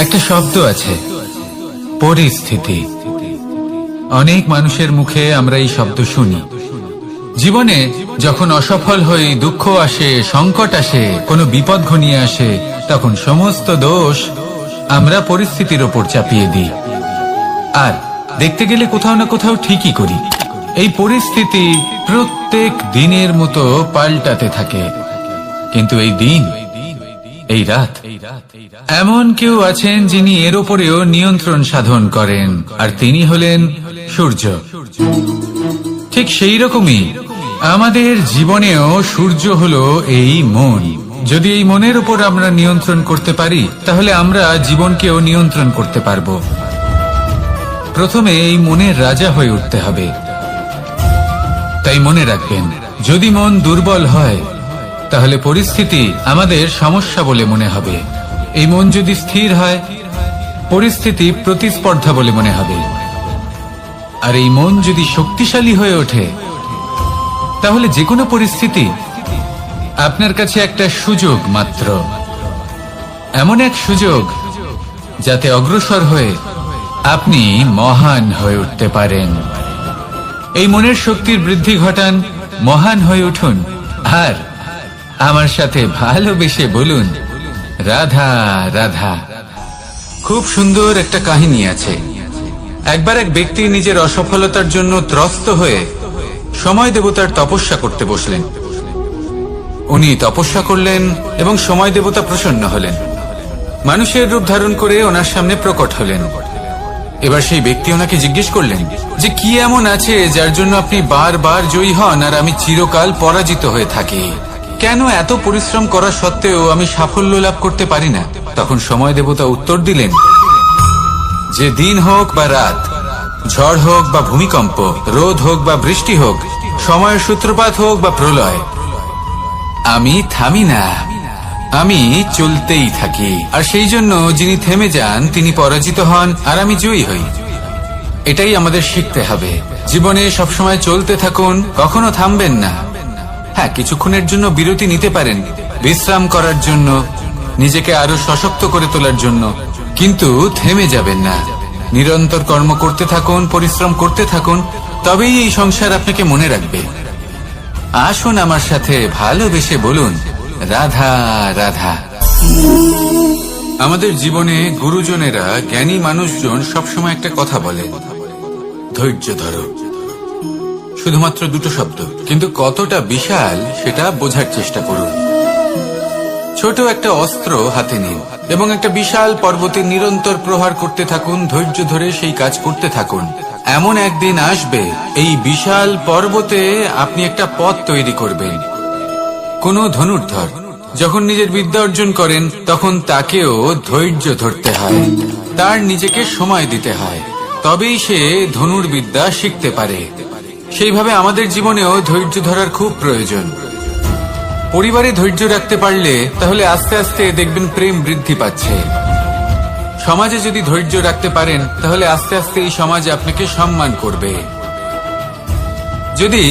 একটা শব্দ আছে, পরিস্থিতি। অনেক মানুষের মুখে আমরা এই শব্দ শুনি। জীবনে যখন অসফল হই, দুঃখ আসে, সংকট আসে, কোনো বিপদ ঘনিয়ে আসে, তখন সমস্ত দোষ আমরা পরিস্থিতির ওপর চাপিয়ে দিই। আর দেখতে গেলে কোথাও না কোথাও ঠিকই করি। এই পরিস্থিতি প্রত্যেক দিনের মতো পাল্টাতে থাকে, কিন্তু এই দিন, এই রাত, এমন কেউ আছেন যিনি এর ওপরেও নিয়ন্ত্রণ সাধন করেন, আর তিনি হলেন সূর্য। ঠিক সেই রকমই আমাদের জীবনেও সূর্য হলো এই মন। যদি এই মনের উপর আমরা নিয়ন্ত্রণ করতে পারি, তাহলে আমরা জীবনকেও নিয়ন্ত্রণ করতে পারবো। প্রথমে এই মনের রাজা হয়ে উঠতে হবে। তাই মনে রাখবেন, যদি মন দুর্বল হয়, তাহলে পরিস্থিতি আমাদের সমস্যা বলে মনে হবে। এই মন যদি স্থির হয়, পরিস্থিতি প্রতিস্পর্ধা বলে মনে হবে। আর এই মন যদি শক্তিশালী হয়ে ওঠে, তাহলে যে কোনো পরিস্থিতি আপনার কাছে একটা সুযোগ মাত্র। এমন এক সুযোগ যাতে অগ্রসর হয়ে আপনি মহান হয়ে উঠতে পারেন। এই মনের শক্তির বৃদ্ধি ঘটান, মহান হয়ে উঠুন, আর আমার সাথে ভালোবেসে বলুন, রাধা রাধা। খুব সুন্দর একটা কাহিনী আছে। একবার এক ব্যক্তি নিজের অসফলতার জন্য ত্রস্ত হয়ে সময় দেবতার তপস্যা করতে বসলেন। উনি তপস্যা করলেন এবং সময় দেবতা প্রসন্ন হলেন। মানুষের রূপ ধারণ করে ওনার সামনে প্রকট হলেন। এবার সেই ব্যক্তি ওনাকে জিজ্ঞেস করলেন যে কি এমন আছে যার জন্য আপনি বারবার জয়ী হন আর আমি চিরকাল পরাজিত হয়ে থাকি? কেন এত পরিশ্রম করা সত্ত্বেও আমি সাফল্য লাভ করতে পারি না? তখন সময় দেবতা উত্তর দিলেন যে দিন হোক বা রাত, ঝড় হোক বা ভূমিকম্প, রোদ হোক বা বৃষ্টি হোক, সময়ের সূত্রপাত হোক বা প্রলয়, আমি থামি না, আমি চলতেই থাকি। আর সেই জন্য যিনি থেমে যান তিনি পরাজিত হন আর আমি জয়ী হই। এটাই আমাদের শিখতে হবে। জীবনে সবসময় চলতে থাকুন, কখনো থামবেন না। হ্যাঁ, কিছুক্ষণের জন্য বিরতি নিতে পারেন, বিশ্রাম করার জন্য, নিজেকে আরো সশক্ত করে তোলার জন্য, কিন্তু থেমে যাবেন না। নিরন্তর কর্ম করতে থাকুন, পরিশ্রম করতে থাকুন, তবেই এই সংসার আপনাকে মনে রাখবে। আসুন আমার সাথে ভালোবেসে বলুন, রাধা রাধা। আমাদের জীবনে গুরুজনেরা, জ্ঞানী মানুষজন সবসময় একটা কথা বলেন, ধৈর্য ধরো। শুধুমাত্র দুটো শব্দ, কিন্তু কতটা বিশাল সেটা বোঝার চেষ্টা করুন। ছোট একটা অস্ত্র হাতে নিন এবং একটা বিশাল পর্বতে নিরন্তর প্রহার করতে থাকুন। ধৈর্য ধরে সেই কাজ করতে থাকুন। এমন একদিন আসবে, এই বিশাল পর্বতে আপনি একটা পথ তৈরি করবেন। কোন ধনুর্ধর যখন নিজের বিদ্যা অর্জন করেন, তখন তাকেও ধৈর্য ধরতে হয়, তার নিজেকে সময় দিতে হয়, তবেই সে ধনুর্বিদ্যা শিখতে পারে। সেইভাবে আমাদের জীবনেও ধৈর্য ধরার খুব প্রয়োজন। পরিবারে ধৈর্য রাখতে পারলে তাহলে আস্তে আস্তে দেখবেন প্রেম বৃদ্ধি পাচ্ছে। সমাজে যদি ধৈর্য রাখতে পারেন, তাহলে আস্তে আস্তে এই সমাজ আপনাকে সম্মান করবে। যদি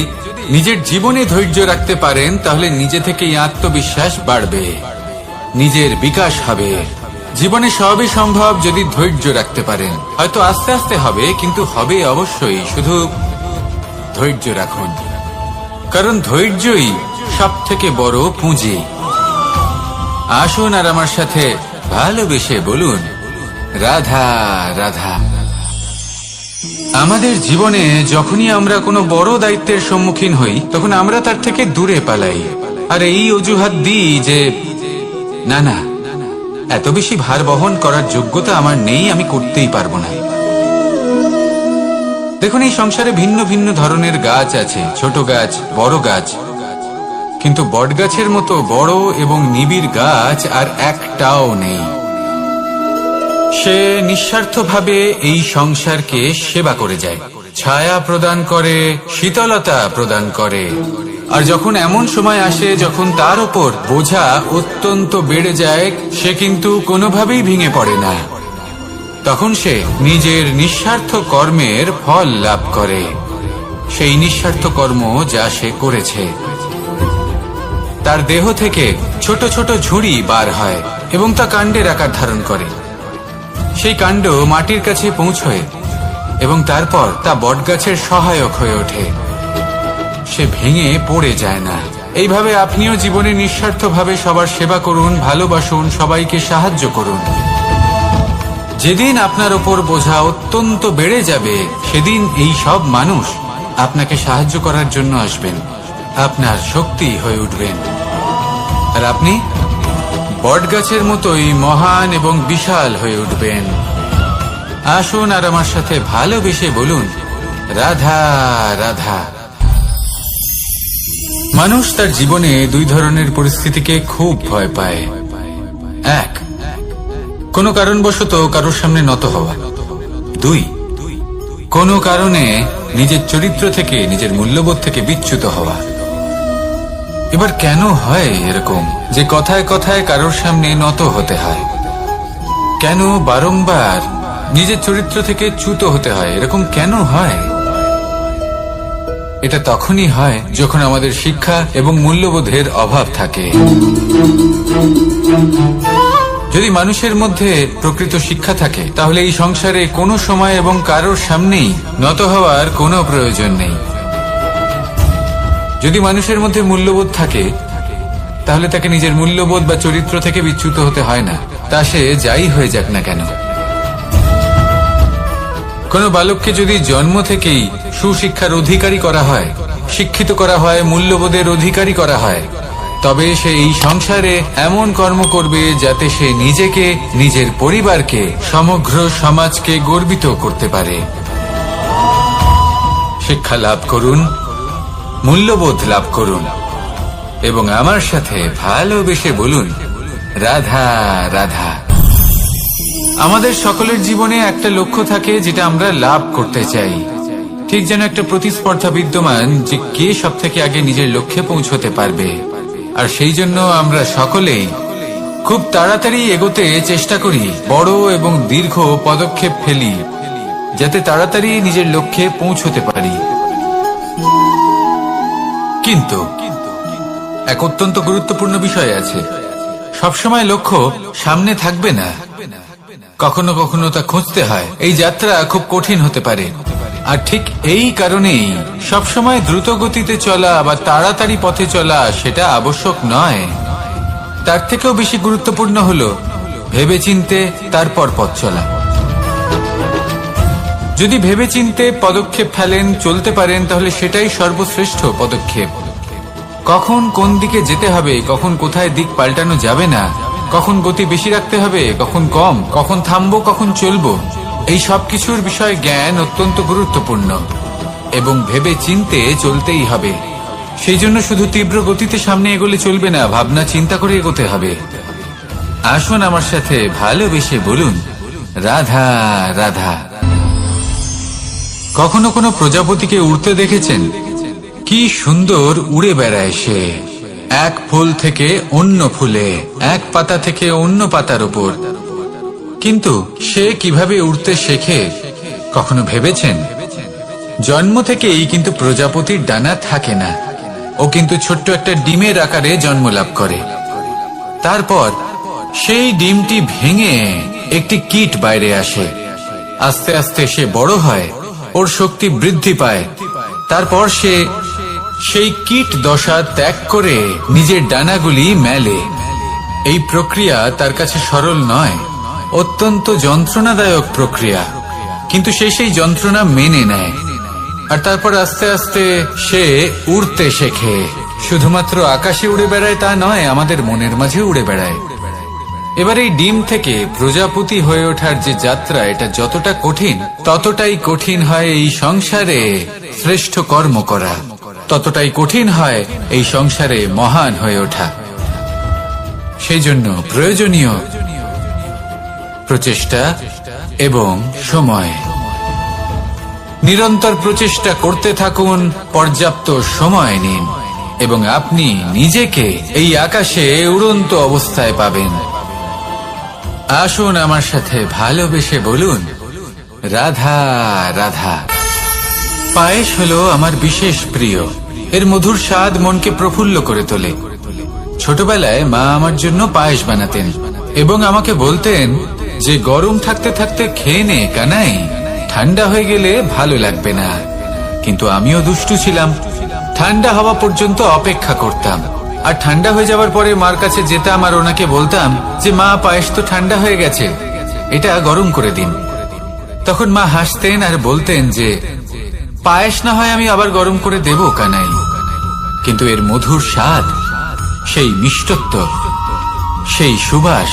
নিজের জীবনে ধৈর্য রাখতে পারেন, তাহলে নিজে থেকেই আত্মবিশ্বাস বাড়বে, নিজের বিকাশ হবে। জীবনে সবই সম্ভব যদি ধৈর্য রাখতে পারেন। হয়তো আস্তে আস্তে হবে, কিন্তু হবে অবশ্যই। শুধু ধৈর্য রাখুন, কারণ ধৈর্যই সব থেকে বড় পুঁজি। আসুন আর আমার সাথে ভালোবেসে বলুন, রাধা রাধা। আমাদের জীবনে যখনই আমরা কোনো বড় দায়িত্বের সম্মুখীন হই, তখন আমরা তার থেকে দূরে পালাই, আর এই অজুহাত দিই যে না না, এত বেশি ভার বহন করার যোগ্যতা আমার নেই, আমি করতেই পারবো না। দেখুন, এই সংসারে ভিন্ন ভিন্ন ধরনের গাছ আছে, ছোট গাছ, বড় গাছ, কিন্তু বটগাছের মতো বড় এবং নিবিড় গাছ আর একটাও নেই। সে নিঃস্বার্থভাবে এই সংসারকে সেবা করে যায়, ছায়া প্রদান করে, শীতলতা প্রদান করে। আর যখন এমন সময় আসে যখন তার উপর বোঝা অত্যন্ত বেড়ে যায়, সে কিন্তু কোনোভাবেই ভেঙে পড়ে না। তখন সে নিজের নিঃস্বার্থ কর্মের ফল লাভ করে, সেই নিঃস্বার্থ কর্ম যা সে করেছে। তার দেহ থেকে ছোট ছোট ঝুড়ি বার হয় এবং তা কাণ্ডের আকার ধারণ করে। সেই কাণ্ড মাটির কাছে পৌঁছয় এবং তারপর তা বটগাছের সহায়ক হয়ে ওঠে। সে ভেঙে পড়ে যায় না। এইভাবে আপনিও জীবনে নিঃস্বার্থভাবে সবার সেবা করুন, ভালোবাসুন, সবাইকে সাহায্য করুন। যেদিন আপনার ওপর বোঝা অত্যন্ত বেড়ে যাবে, সেদিন এই সব মানুষ আপনাকে সাহায্য করার জন্য আসবেন, আপনার শক্তি হয়ে উঠবেন, আর আপনি বটগাছের মতোই মহান এবং বিশাল হয়ে উঠবেন। আসুন আর আমার সাথে ভালোবেসে বলুন, রাধা রাধা। মানুষ তার জীবনে দুই ধরনের পরিস্থিতিকে খুব ভয় পায়। এক, কোনো কারণবশত কারোর সামনে নত হওয়া। দুই, কোনো কারণে নিজের চরিত্র থেকে, নিজের মূল্যবোধ থেকে বিচ্যুত হওয়া। এবার কেন হয় এরকম যে কথায় কথায় কারোর সামনে নত হতে হয়? কেন বারংবার নিজের চরিত্র থেকে চ্যুত হতে হয়? এরকম কেন হয়? এটা তখনই হয় যখন আমাদের শিক্ষা এবং মূল্যবোধের অভাব থাকে। যদি মানুষের মধ্যে প্রকৃত শিক্ষা থাকে, তাহলে এই সংসারে কোনো সময় এবং কারোর সামনেই নত হওয়ার কোনো প্রয়োজন নেই। যদি মানুষের মধ্যে মূল্যবোধ থাকে, তাহলে তাকে নিজের মূল্যবোধ বা চরিত্র থেকে বিচ্যুত হতে হয় না, তা সে যাই হয়ে যাক না কেন। কোনো বালককে যদি জন্ম থেকেই সুশিক্ষার অধিকারী করা হয়, শিক্ষিত করা হয়, মূল্যবোধের অধিকারী করা হয়, তবে সে এই সংসারে এমন কর্ম করবে যাতে সে নিজেকে, নিজের পরিবারকে, সমগ্র সমাজকে গর্বিত করতে পারে। শিক্ষা লাভ করুন, মূল্যবোধ লাভ করুন এবং আমার সাথে ভালোবেসে বলুন, রাধা রাধা। আমাদের সকলের জীবনে একটা লক্ষ্য থাকে যেটা আমরা লাভ করতে চাই। ঠিক যেন একটা প্রতিস্পর্ধা বিদ্যমান যে কে সব থেকে আগে নিজের লক্ষ্যে পৌঁছতে পারবে। আর সেই জন্য আমরা সকলেই খুব তাড়াতাড়ি এগোতে চেষ্টা করি, বড় এবং দীর্ঘ পদক্ষেপ ফেলি যাতে তাড়াতাড়ি নিজের লক্ষ্যে পৌঁছতে পারি। কিন্তু এক অত্যন্ত গুরুত্বপূর্ণ বিষয় আছে, সবসময় লক্ষ্য সামনে থাকবে না, কখনো কখনো তা খুঁজতে হয়। এই যাত্রা খুব কঠিন হতে পারে, আর ঠিক এই কারণেই সবসময় দ্রুত গতিতে চলা বা তাড়াতাড়ি পথে চলা সেটা আবশ্যক নয়। তার থেকেও বেশি গুরুত্বপূর্ণ হলো ভেবেচিন্তে তারপর পথ চলা। যদি ভেবেচিন্তে পদক্ষেপ ফেলেন, চলতে পারেন, তাহলে সেটাই সর্বশ্রেষ্ঠ পদক্ষেপ। কখন কোন দিকে যেতে হবে, কখন কোথায় দিক পাল্টানো যাবে না, কখন গতি বেশি রাখতে হবে, কখন কম, কখন থামবো, কখন চলবো, এই সব কিছুর বিষয়ে জ্ঞান অত্যন্ত গুরুত্বপূর্ণ এবং ভেবে চিন্তে চলতেই হবে। সেই জন্য শুধু তীব্র গতিতে সামনে এগোলে চলবে না, ভাবনা চিন্তা করে এগোতে হবে। আসুন আমার সাথে ভালোবেসে বলুন, রাধা রাধা। কখনো কোনো প্রজাপতিকে উড়তে দেখেছেন? কি সুন্দর উড়ে বেড়ায় সে, এক ফুল থেকে অন্য ফুলে, এক পাতা থেকে অন্য পাতার উপর। কিন্তু সে কিভাবে উড়তে শেখে কখনো ভেবেছেন? জন্ম থেকেই কিন্তু প্রজাপতির ডানা থাকে না, ও কিন্তু ছোট্ট একটা ডিমের আকারে জন্ম লাভ করে। তারপর সেই ডিমটি ভেঙে একটি কীট বাইরে আসে। আস্তে আস্তে সে বড় হয়, ওর শক্তি বৃদ্ধি পায়। তারপর সে সেই কীট দশা ত্যাগ করে নিজের ডানাগুলি মেলে। এই প্রক্রিয়া তার কাছে সরল নয়, অত্যন্ত যন্ত্রণাদায়ক প্রক্রিয়া, কিন্তু সে সেই যন্ত্রণা মেনে নেয়। আর তারপর আস্তে আস্তে সে উড়তে শেখে। শুধুমাত্র আকাশে উড়ে বেড়ায় তা নয়, আমাদের মনের মাঝে উড়ে বেড়ায়। এবার এই ডিম থেকে প্রজাপতি হয়ে ওঠার যে যাত্রা, এটা যতটা কঠিন, ততটাই কঠিন হয় এই সংসারে শ্রেষ্ঠ কর্ম করা, ততটাই কঠিন হয় এই সংসারে মহান হয়ে ওঠা। সেই জন্য প্রয়োজনীয় প্রচেষ্টা এবং সময়। নিরন্তর প্রচেষ্টা করতে থাকুন, পর্যাপ্ত সময় নিন এবং আপনি নিজেকে এই আকাশে উড়ন্ত অবস্থায় পাবেন। আসুন আমার সাথে ভালোবেসে বলুন, রাধা রাধা। পায়েস হলো আমার বিশেষ প্রিয়। এর মধুর স্বাদ মনকে প্রফুল্ল করে তোলে। ছোটবেলায় মা আমার জন্য পায়েস বানাতেন এবং আমাকে বলতেন, যে গরম থাকতে থাকতে খেয়ে নে কানাই, ঠান্ডা হয়ে গেলে ভালো লাগবে না। কিন্তু আমিও দুষ্টু ছিলাম, ঠান্ডা হওয়া পর্যন্ত অপেক্ষা করতাম, আর ঠান্ডা হয়ে যাওয়ার পরে মার কাছে যেতাম আর ওনাকে বলতাম যে মা, পায়েস তো ঠান্ডা হয়ে গেছে, এটা গরম করে দিন। তখন মা হাসতেন আর বলতেন যে পায়েস না হয় আমি আবার গরম করে দেব কানাই, কিন্তু এর মধুর স্বাদ, সেই মিষ্টত্ব, সেই সুবাস